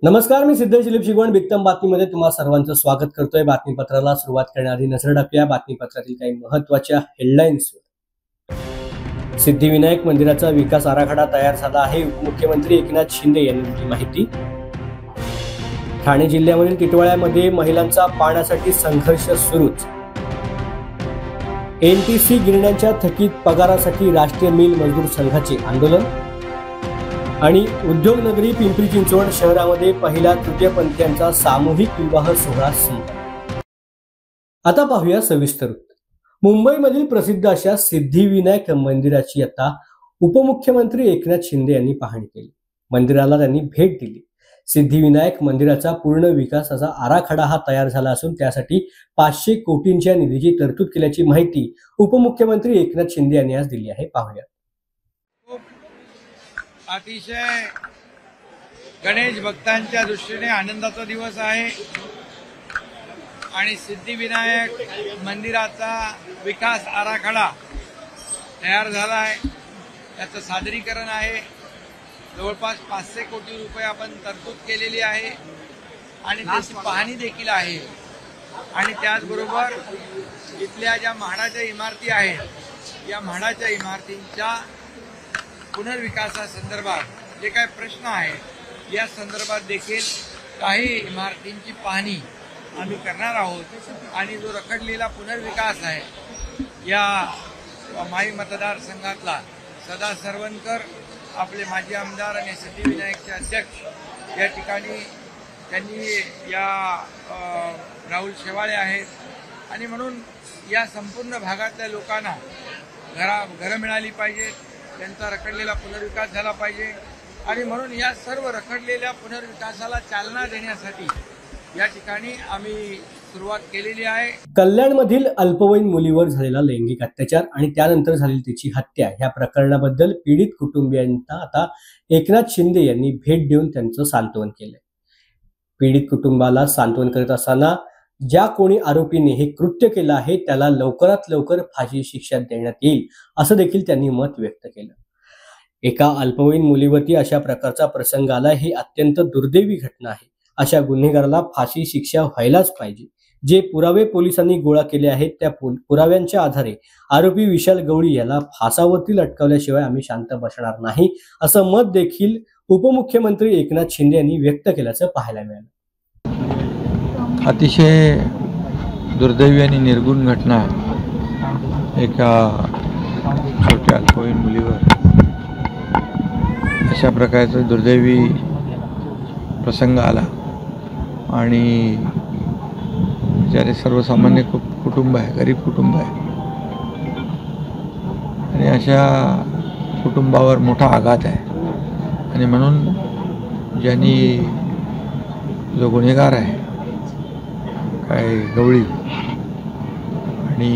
नमस्कार, मी सिद्धेश दिलीप शिगवण बिक्तम बातमीमध्ये तुम्हा सर्वांचं स्वागत करतोय। बातमीपत्राला सुरुवात करण्याआधी नजर टाकूया बातमीपत्रातील काही महत्त्वाच्या हेडलाईन्सवर। सिद्धिविनायक मंदिराचा विकास आराखडा तयार झाला आहे, उपमुख्यमंत्री एकनाथ शिंदे यांनी दिली माहिती। ठाणे जिल्ह्यामधील टिटवाळ्यामध्ये महिलांचा पाण्यासाठी संघर्ष सुरूच। एनटीसी गिरण्यांच्या थकीत पगारासाठी राष्ट्रीय मिल मजदूर संघाचे आंदोलन। आणि उद्योगनगरी पिंपरी चिंचवड शहरामध्ये पहिला तृतीयपंथीयांचा सामूहिक विवाह सोहळा संपन्न। आता पाहूया सविस्तर वृत्त। मुंबईमधील प्रसिद्ध अशा सिद्धिविनायक मंदिराची आता उपमुख्यमंत्री एकनाथ शिंदे यांनी पाहणी केली। मंदिराला त्यांनी भेट दिली। सिद्धिविनायक मंदिराचा पूर्ण विकासाचा आराखडा हा तयार झाला असून त्यासाठी 500 कोटींच्या निधीची तरतूद केल्याची माहिती उपमुख्यमंत्री एकनाथ शिंदे यांनी आज दिली आहे। पाहूया। अतिशय गणेश भक्तांच्या दृष्टीने आनंदाचा दिवस आहे आणि सिद्धिविनायक मंदिराचा विकास आराखडा तयार झाला आहे। त्याचं सादरीकरण आहे। जवळपास 500 कोटी रुपये आपण तरतूद केलेली आहे आणि त्याची पाहणी देखील आहे। आणि त्याचबरोबर इथल्या ज्या म्हाडाच्या इमारती आहेत, या म्हाडाच्या इमारतींच्या पुनर्विकासासंदर्भात जे काही प्रश्न आहेत, या संदर्भात देखील काही इमारतींची पाहणी आम्ही करणार आहोत। आणि जो रखडलेला पुनर्विकास आहे, या माई मतदारसंघातला सदा सरवणकर आपले माजी आमदार आणि सिद्धिविनायकचे अध्यक्ष या ठिकाणी त्यांनी या राहुल शेवाळे आहेत आणि म्हणून या संपूर्ण भागातल्या लोकांना घरं मिळाली पाहिजेत, त्यांचा रखडलेला पुनर्विकास झाला पाहिजे आणि म्हणून या सर्व रखडलेल्या पुनर्विकासाला चालना देण्यासाठी या ठिकाणी आम्ही सुरुवात केलेली आहे। कल्याणमधील अल्पवयीन मुलीवर झालेला लैंगिक अत्याचार आणि त्यानंतर झालेली तिची हत्या या प्रकरणाबद्दल पीडित कुटुंबियांना आता एकनाथ शिंदे यांनी भेट देऊन त्यांचं सांत्वन केलंय। पीडित कुटुंबाला सांत्वन करत असताना ज्या कोणी आरोपीने हे कृत्य केलं आहे त्याला लवकरात लवकर फाशी शिक्षा देण्यात येईल असं देखील त्यांनी मत व्यक्त केलं। एका अल्पवयीन मुलीवरती अशा प्रकारचा प्रसंग आला ही अत्यंत दुर्दैवी घटना आहे। अशा गुन्हेगाराला फाशी शिक्षा व्हायलाच पाहिजे। जे पुरावे पोलिसांनी गोळा केले आहेत त्या पुराव्यांच्या आधारे आरोपी विशाल गवळी याला फासावरती लटकवल्याशिवाय आम्ही शांत बसणार नाही असं मत देखील उपमुख्यमंत्री एकनाथ शिंदे यांनी व्यक्त केल्याचं पाहायला मिळालं। अतिशय दुर्दैवी आणि निर्गुण घटना एका छोट्या अल्पवयीन मुलीवर अशा प्रकारचा दुर्दैवी प्रसंग आला आणि ज्याने सर्वसामान्य कुटुंब आहे, गरीब कुटुंब आहे आणि अशा कुटुंबावर मोठा आघात आहे। आणि म्हणून ज्यांनी जो गुन्हेगार आहे काय गवळी आणि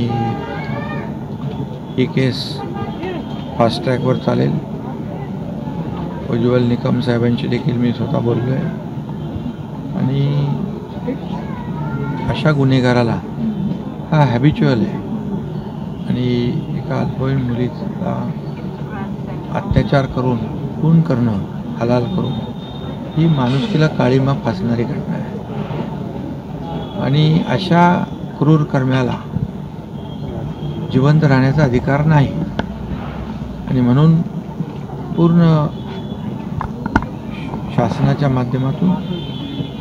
ही केस फास्ट ट्रॅकवर चालेल। उज्ज्वल निकम साहेबांची देखील मी स्वतः बोललो आहे आणि अशा गुन्हेगाराला हा हॅबिच्युअल आहे आणि एका अल्पवयीन मुलीचा अत्याचार करून खून करणं, हलाल करून ही माणुसकीला काळीमा फासणारी घटना आहे आणि अशा क्रूर कर्म्याला जिवंत राहण्याचा अधिकार नाही। आणि म्हणून पूर्ण शासनाच्या माध्यमातून,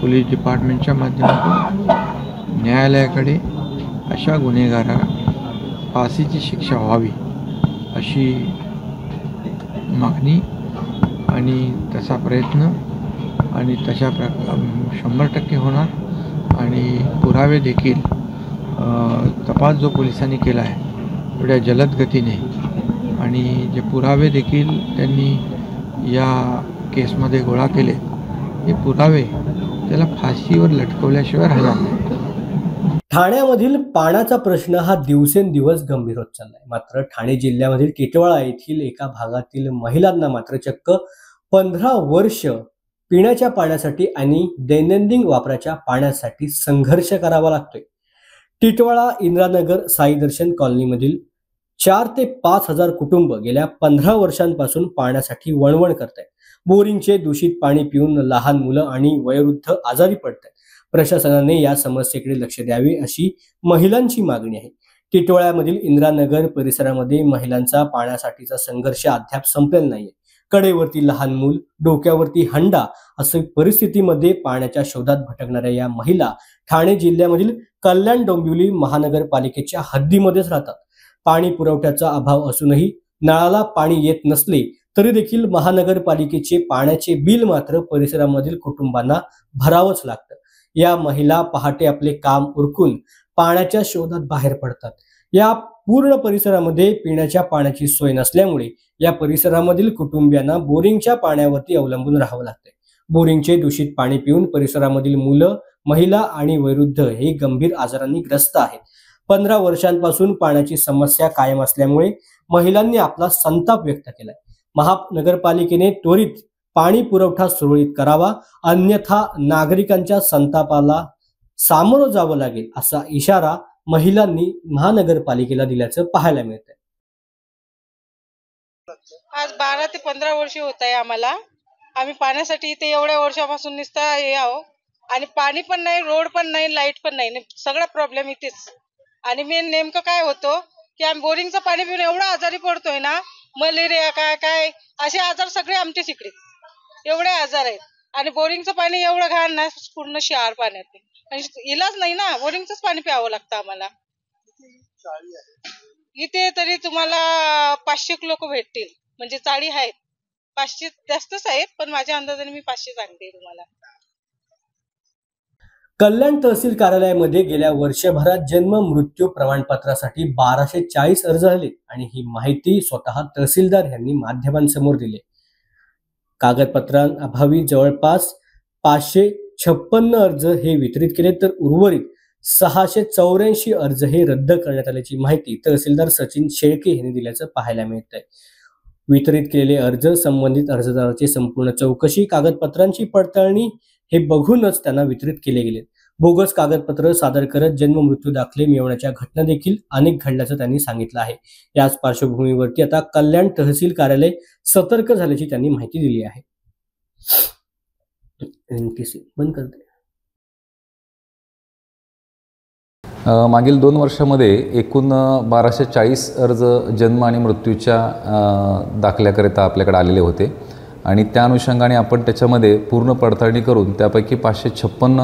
पोलीस डिपार्टमेंटच्या माध्यमातून न्यायालयाकडे अशा गुन्हेगाराला फाशीची शिक्षा व्हावी अशी मागणी आणि तसा प्रयत्न आणि तशा 100% होणार। आणि पुरावे देखील तपास जो पोलिसांनी केला आहे एवढ्या जलद गतीने आणि जे पुरावे देखील त्यांनी या केसमध्ये गोळा केले हे पुरावे त्याला फाशीवर लटकवल्याशिवाय राहणार नाही। ठाण्यामधील पाण्याचा प्रश्न हा दिवसेंदिवस गंभीर होत चाललाय। मात्र ठाणे जिल्ह्यामधील टिटवाळा येथील एका भागातील महिलांना मात्र चक्क 15 वर्ष पिण्याच्या पाण्यासाठी आणि दैनंदिन वापराच्या पाण्यासाठी संघर्ष करावा लागतोय। टिटवाळा इंद्रानगर साई दर्शन कॉलनीमधील 4 ते 5 हजार कुटुंब गेल्या 15 वर्षांपासून पाण्यासाठी वणवण करत आहेत। बोरिंगचे दूषित पाणी पिऊन लहान मुलं आणि वयोवृद्ध आजारी पडतात. प्रशासनाने या समस्येकडे लक्ष द्यावे अशी महिलांची मागणी आहे. टिटोळ्यामधील इंदिरानगर परिसरामध्ये महिलांचा पाण्यासाठीचा संघर्ष अद्याप संपलेला नाहीये. कडेवरती लहान मूल, डोक्यावरती हंडा असे परिस्थितीमध्ये पाण्याच्या शोधात भटकणाऱ्या या महिला ठाणे जिल्ह्यामधील कल्याण डोंबिवली महानगरपालिकेच्या हद्दीमध्येच राहतात. पाणी पुरवठ्याचा अभाव असूनही नळाला पाणी येत नसले तरी देखील महानगरपालिकेचे पाण्याचे बिल मात्र परिसरामधील कुटुंबांना भरावंच लागतं. या महिला पहाटे आपले काम उरकून पाण्याच्या शोधात बाहेर पडतात. या पूर्ण परिसरामध्ये पिण्याच्या पाण्याची सोय नसल्यामुळे या परिसरामधील कुटुंबियांना बोरिंगच्या पाण्यावरती अवलंबून राहावं लागते. बोरिंगचे दूषित पाणी पिऊन परिसरामधील मुलं, महिला आणि वयोवृद्ध हे गंभीर आजारांनी ग्रस्त आहेत. 15 वर्षांपासून पाण्याची समस्या कायम असल्यामुळे महिलांनी आपला संताप व्यक्त केलाय. महानगरपालिकेने त्वरित पाणी पुरवठा सुरळीत करावा, अन्यथा नागरिकांच्या संतापाला सामोरं जावं लागेल असा इशारा महिलांनी महानगरपालिकेला दिल्याचं पाहायला मिळतंय. आज 12 ते 15 वर्ष होत आहे आम्हाला. आम्ही पाण्यासाठी इथे एवढ्या वर्षापासून नुसता हे आहो आणि पाणी पण नाही, रोड पण नाही, लाईट पण नाही, सगळा प्रॉब्लेम इथेच. आणि मेन नेमकं काय होतं की आम्ही बोरिंगचं पाणी पिऊन एवढं आजारी पडतोय ना, मलेरिया काय काय असे आजार सगळे आमच्याच इकडे एवढे आजार आहेत. आणि बोरिंगचं पाणी एवढं घाण ना, पूर्ण क्षार पाण्यात इलाज नाही ना, बोरिंगचंच पाणी प्यावं लागतं आम्हाला. इथे तरी तुम्हाला 500 लोक भेटतील, म्हणजे चाळी आहेत. 500 जास्तच आहेत, पण माझ्या अंदाजाने मी 500 सांगते तुम्हाला. कल्याण तहसील कार्यालयामध्ये गेल्या वर्षभरात जन्म मृत्यू प्रमाणपत्रासाठी 1240 अर्ज आले आणि ही माहिती स्वतः तहसीलदार यांनी माध्यमांसमोर दिली. कागदपत्रांअभावी जवळपास 556 अर्ज हे वितरित केले, तर उर्वरित 684 अर्ज हे रद्द करण्यात आल्याची माहिती तहसीलदार सचिन शेळके यांनी दिल्याचं पाहायला मिळतंय. वितरित केलेले अर्ज, संबंधित अर्जदाराची संपूर्ण चौकशी, कागदपत्रांची पडताळणी हे बघूनच त्यांना वितरित केले गेले. बोगस कागदपत्र सादर करत जन्म मृत्यू दाखले मिळवण्याच्या घटना देखील अनेक घडल्याचं त्यांनी सांगितलं आहे. याच पार्श्वभूमीवरती आता कल्याण तहसील कार्यालय सतर्क झाल्याची त्यांनी माहिती दिली आहे. बंद करते. मागील 2 वर्षामध्ये एकूण 1240 अर्ज जन्म आणि मृत्यूच्या दाखल्याकरिता आपल्याकडे आलेले होते आणि त्या अनुषंगाने आपण त्याच्यामध्ये पूर्ण पडताळणी करून त्यापैकी 556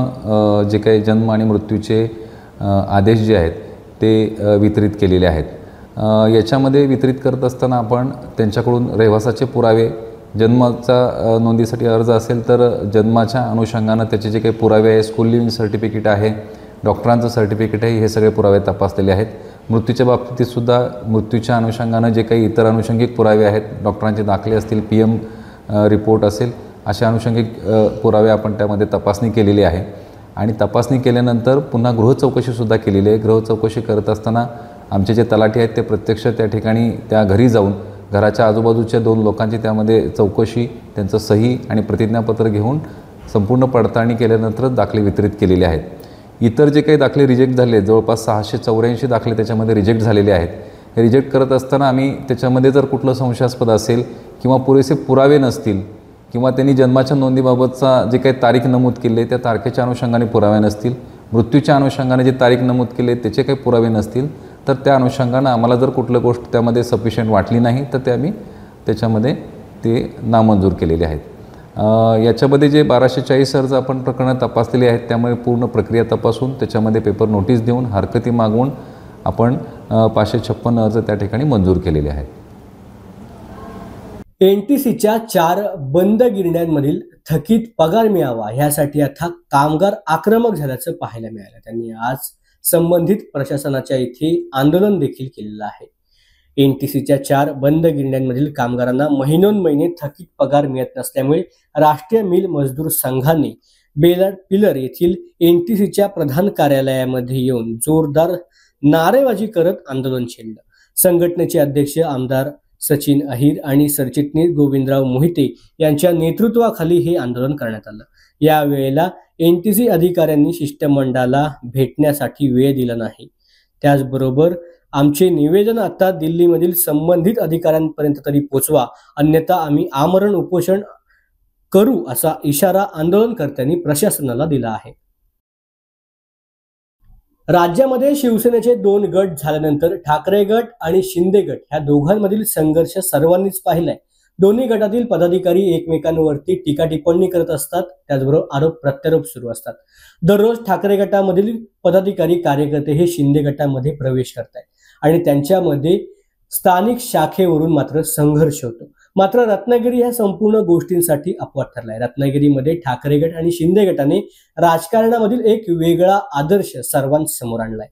जे काही जन्म आणि मृत्यूचे आदेश जे आहेत ते वितरित केलेले आहेत. याच्यामध्ये वितरित करत असताना आपण त्यांच्याकडून रहिवासाचे पुरावे, जन्माचा नोंदीसाठी अर्ज असेल तर जन्माच्या अनुषंगानं त्याचे जे काही पुरावे आहे, स्कूल लिव्हिंग सर्टिफिकेट आहे, डॉक्टरांचं सर्टिफिकेट आहे, हे सगळे पुरावे तपासलेले आहेत. मृत्यूच्या बाबतीतसुद्धा मृत्यूच्या अनुषंगानं जे काही इतर अनुषंगिक पुरावे आहेत, डॉक्टरांचे दाखले असतील, PM रिपोर्ट असेल, अशा अनुषंगिक पुरावे आपण त्यामध्ये तपासणी केलेली आहे. आणि तपासणी केल्यानंतर पुन्हा गृहचौकशीसुद्धा केलेली आहे. गृहचौकशी करत असताना आमचे जे तलाठी आहेत ते प्रत्यक्ष त्या ठिकाणी त्या घरी जाऊन घराच्या आजूबाजूच्या 2 लोकांची त्यामध्ये चौकशी, त्यांचं सही आणि प्रतिज्ञापत्र घेऊन संपूर्ण पडताळणी केल्यानंतरच दाखले वितरित केलेले आहेत. इतर जे काही दाखले रिजेक्ट झाले, जवळपास 684 दाखले त्याच्यामध्ये रिजेक्ट झालेले आहेत. हे रिजेक्ट करत असताना आम्ही त्याच्यामध्ये जर कुठलं संशयास्पद असेल किंवा पुरेसे पुरावे नसतील किंवा त्यांनी जन्माच्या नोंदीबाबतचा जे काही तारीख नमूद केली त्या तारखेच्या अनुषंगाने पुरावे नसतील, मृत्यूच्या अनुषंगाने जे तारीख नमूद केली त्याचे काही पुरावे नसतील, तर त्या अनुषंगानं आम्हाला जर कुठलं गोष्ट त्यामध्ये सफिशियंट वाटली नाही तर ते आम्ही त्याच्यामध्ये ते नामंजूर केलेले आहेत. याच्यामध्ये जे 1240 अर्ज आपण प्रकरणं तपासलेली आहेत त्यामुळे पूर्ण प्रक्रिया तपासून त्याच्यामध्ये पेपर नोटीस देऊन हरकती मागवून आपण 556 अर्ज त्या ठिकाणी मंजूर केलेले आहेत. NTCच्या 4 बंद गिरण्यांमधील थकीत पगार मिळावा यासाठी आता कामगार आक्रमक झाल्याचं पाहायला मिळालं. त्यांनी आज संबंधित प्रशासनाच्या इथे आंदोलन देखील केलेलं आहे. NTCच्या 4 बंद गिरण्यांमधील कामगारांना महिनोन्महिने थकीत पगार मिळत नसल्यामुळे राष्ट्रीय मिल मजदूर संघाने पिलर येथील NTCच्या प्रधान कार्यालयामध्ये येऊन जोरदार नारेबाजी करत आंदोलन छेडलं. संघटनेचे अध्यक्ष आमदार सचिन अहिर आणि सरचिटणीस गोविंदराव मोहिते यांच्या नेतृत्वाखाली हे आंदोलन करण्यात आलं. या वेळेला NTC अधिकाऱ्यांनी शिष्टमंडळाला भेटण्यासाठी वेळ दिला नाही. त्याचबरोबर आमचे निवेदन आता दिल्लीमधील संबंधित अधिकाऱ्यांपर्यंत तरी पोचवा, अन्यथा आम्ही आमरण उपोषण करू असा इशारा आंदोलनकर्त्यांनी प्रशासनाला दिला आहे. राज्यामध्ये शिवसेनेचे 2 गट झाल्यानंतर ठाकरे गट आणि शिंदे गट ह्या दोघांमधील संघर्ष सर्वांनीच पाहिलाय. दोन्ही गटातील पदाधिकारी एकमेकांवरती टीका टिप्पणी करत असतात, त्याचबरोबर आरोप प्रत्यारोप सुरू असतात. दररोज ठाकरे गटामधील पदाधिकारी कार्यकर्ते हे शिंदे गटामध्ये प्रवेश करतायत आणि त्यांच्यामध्ये स्थानिक शाखेवरून मात्र संघर्ष होतो. मात्र रत्नागिरी ह्या संपूर्ण गोष्टींसाठी अपवाद ठरलाय. रत्नागिरीमध्ये ठाकरे गट आणि शिंदे गटाने राजकारणामधील एक वेगळा आदर्श सर्वांसमोर आणलाय.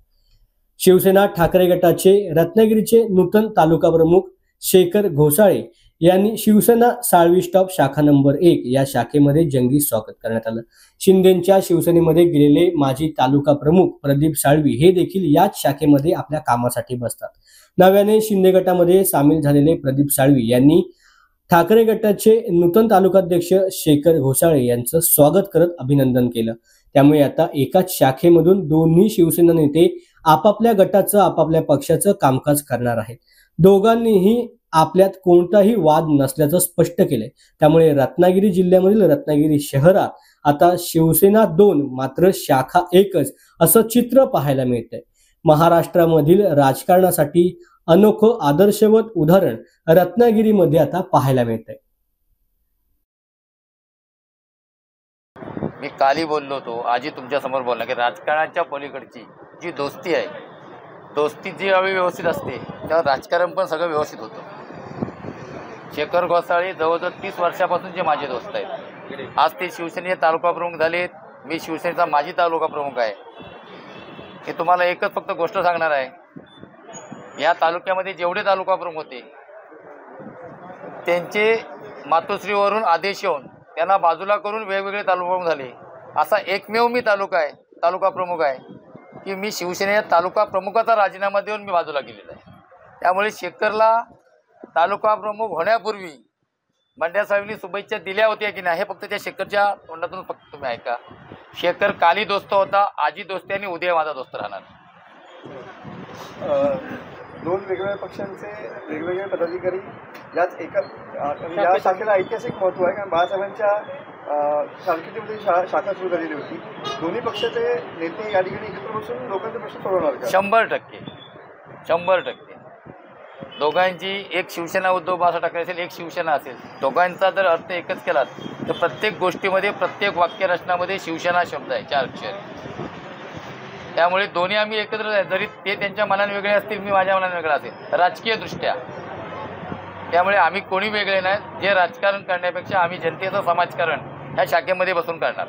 शिवसेना ठाकरे गटाचे रत्नागिरीचे नूतन तालुका प्रमुख शेखर घोसाळे यांनी शिवसेना साळवी स्टॉप शाखा नंबर 1 या शाखेमध्ये जंगी स्वागत करण्यात आलं. शिंदेच्या शिवसेनेमध्ये गेलेले माजी तालुका प्रमुख प्रदीप साळवी हे देखील याच शाखेमध्ये आपल्या कामासाठी बसतात. नव्याने शिंदे गटामध्ये सामील झालेले प्रदीप साळवी यांनी ठाकरे गटाचे नूतन तालुकाध्यक्ष शेखर घोसाळे यांचं स्वागत करत अभिनंदन केलं. त्यामुळे आता एकाच शाखेमधून दोन्ही शिवसेना नेते आपापल्या गटाचं आपापल्या पक्षाचं कामकाज करणार आहेत. दोघांनीही आपल्यात कोणताही वाद नसल्याचं स्पष्ट केलंय. त्यामुळे रत्नागिरी जिल्ह्यामधील रत्नागिरी शहरात आता शिवसेना 2 मात्र शाखा 1च असं चित्र पाहायला मिळतंय. महाराष्ट्रामधील राजकारणासाठी अनोखं आदर्शवत उदाहरण रत्नागिरीमध्ये आता पाहायला मिळतंय. मी काली बोललो होतो, आजी तुमच्या समोर बोलला की राजकारणाच्या पलीकडची जी दोस्ती आहे, दोस्ती जी हवी व्यवस्थित असते तेव्हा राजकारण पण सगळं व्यवस्थित होतं. शेखर घोसाळे जवळजवळ 30 वर्षापासूनचे माझे दोस्त आहेत. आज ते शिवसेनेचे तालुका प्रमुख झालेत. मी शिवसेनेचा माजी तालुका प्रमुख आहे. हे तुम्हाला एकच फक्त गोष्ट सांगणार आहे, या तालुक्यामध्ये जेवढे तालुका प्रमुख होते त्यांचे मातोश्रीवरून आदेश येऊन त्यांना बाजूला करून वेगवेगळे तालुका प्रमुख झाले. असा एकमेव मी तालुका प्रमुख आहे की मी शिवसेनेच्या तालुका प्रमुखाचा राजीनामा देऊन मी बाजूला केलेला आहे. त्यामुळे शेखरला तालुका प्रमुख होण्यापूर्वी बंड्या साहेबांनी शुभेच्छा दिल्या होत्या की नाही हे फक्त त्या शेखरच्या तोंडातून फक्त तुम्ही ऐका. शेखर काली दोस्त होता, आजी दोस्ती आणि उद्या माझा दोस्त राहणार. 2 वेगवेगळ्या पक्षांचे वेगवेगळे पदाधिकारी याच एका या शाखेला ऐतिहासिक महत्त्व आहे. कारण बाळासाहेबांच्या कारकिर्दीमध्ये शाखा सुरू झालेली होती. दोन्ही पक्षाचे नेते या ठिकाणी एकत्र बसून लोकांचे प्रश्न सोडवणार का? 100% दोघांची एक शिवसेना उद्धव बाळासाहेब ठाकरे असेल, एक शिवसेना असेल. दोघांचा जर अर्थ एकच केलात तर प्रत्येक गोष्टीमध्ये प्रत्येक वाक्यरचनामध्ये शिवसेना शब्द आहे, 4 अक्षर. त्यामुळे दोन्ही आम्ही एकत्र आहे. जरी ते त्यांच्या मनाने वेगळे असतील, मी माझ्या मनाने वेगळा असेल राजकीयदृष्ट्या. त्यामुळे आम्ही कोणी वेगळे नाही. जे राजकारण करण्यापेक्षा आम्ही जनतेचं समाजकारण ह्या शाखेमध्ये बसून करणार.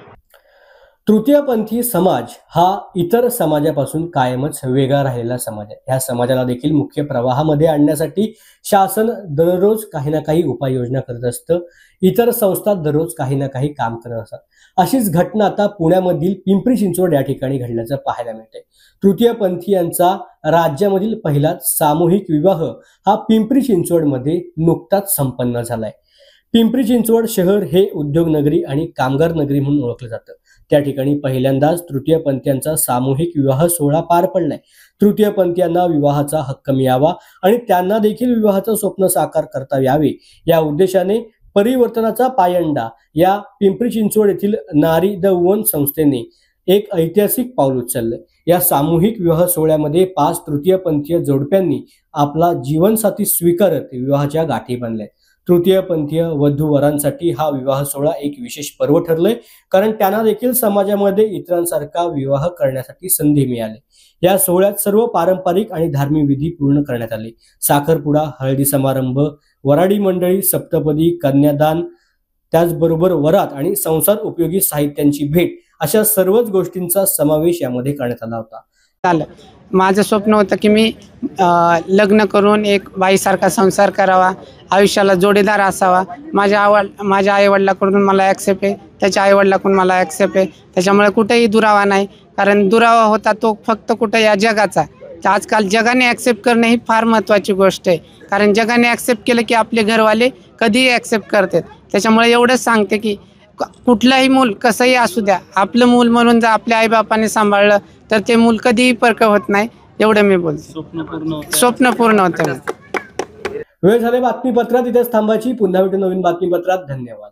तृतीयपंथी समाज हा इतर समाजापासून कायमच वेगळा राहिलेला समाज आहे. ह्या समाजाला देखील मुख्य प्रवाहामध्ये आणण्यासाठी शासन दररोज काही ना काही उपाययोजना करत असतं. इतर संस्था दररोज काही ना काही काम करत असतात. अशीच घटना आता पुण्यामधील पिंपरी चिंचवड या ठिकाणी घडल्याचं पाहायला मिळतंय. तृतीयपंथीयांचा राज्यामधील पहिला सामूहिक विवाह हा पिंपरी चिंचवडमध्ये नुकताच संपन्न झालाय. पिंपरी चिंचवड शहर हे उद्योग नगरी आणि कामगार नगरी म्हणून ओळखलं जातं. त्या ठिकाणी पहिल्यांदाच तृतीयपंथीयांचा सामूहिक विवाह सोहळा पार पडलाय. तृतीयपंथीयांना विवाहाचा हक्क मिळावा आणि त्यांना देखील विवाहाचं स्वप्न साकार करता यावे या उद्देशाने परिवर्तनाचा पायंडा या पिंपरी चिंचवड येथील नारी द वन संस्थेने एक ऐतिहासिक पाऊल उचललंय. या सामूहिक विवाह सोहळ्यामध्ये 5 तृतीयपंथीय जोडप्यांनी आपला जीवनसाथी स्वीकारत विवाहाच्या गाठी बांधल्या. तृतीयपंथीय वधूवरांसाठी हा विवाह सोहळा एक विशेष पर्व ठरलंय, कारण त्यांना देखील समाजामध्ये इतरांसारखा विवाह करण्यासाठी संधी मिळाली. या सोहळ्यात सर्व पारंपरिक आणि धार्मिक विधी पूर्ण करण्यात आले. साखरपुडा, हळदी समारंभ, वराडी मंडळी, सप्तपदी, कन्यादान, त्याचबरोबर वरात आणि संसार उपयोगी साहित्यांची भेट अशा सर्वच गोष्टींचा समावेश यामध्ये करण्यात आला होता. माझं स्वप्न होतं की मी लग्न करून एक बाईसारखा संसार करावा, आयुष्याला जोडीदार असावा. माझ्या आईवडिलाकडून मला ॲक्सेप्ट आहे, त्याच्या आईवडिलाकडून मला ॲक्सेप्ट आहे. त्याच्यामुळे कुठेही दुरावा नाही. कारण दुरावा होता तो फक्त कुठं या जगाचा. तर आजकाल जगाने ॲक्सेप्ट करणं ही फार महत्त्वाची गोष्ट आहे. कारण जगाने ॲक्सेप्ट केलं की आपले घरवाले कधीही ॲक्सेप्ट करतात. त्याच्यामुळे एवढंच सांगते की कुठलंही मूल कसंही असू द्या, आपलं मूल म्हणून जर आपल्या आईबापाने सांभाळलं तर ते मूल कधीही परक होत नाही. एवढं मी बोलतो. स्वप्न पूर्ण होतं. वेळ झाले बातमीपत्रात इथेच थांबायची. पुन्हा भेटू नवीन बातमीपत्रात. धन्यवाद.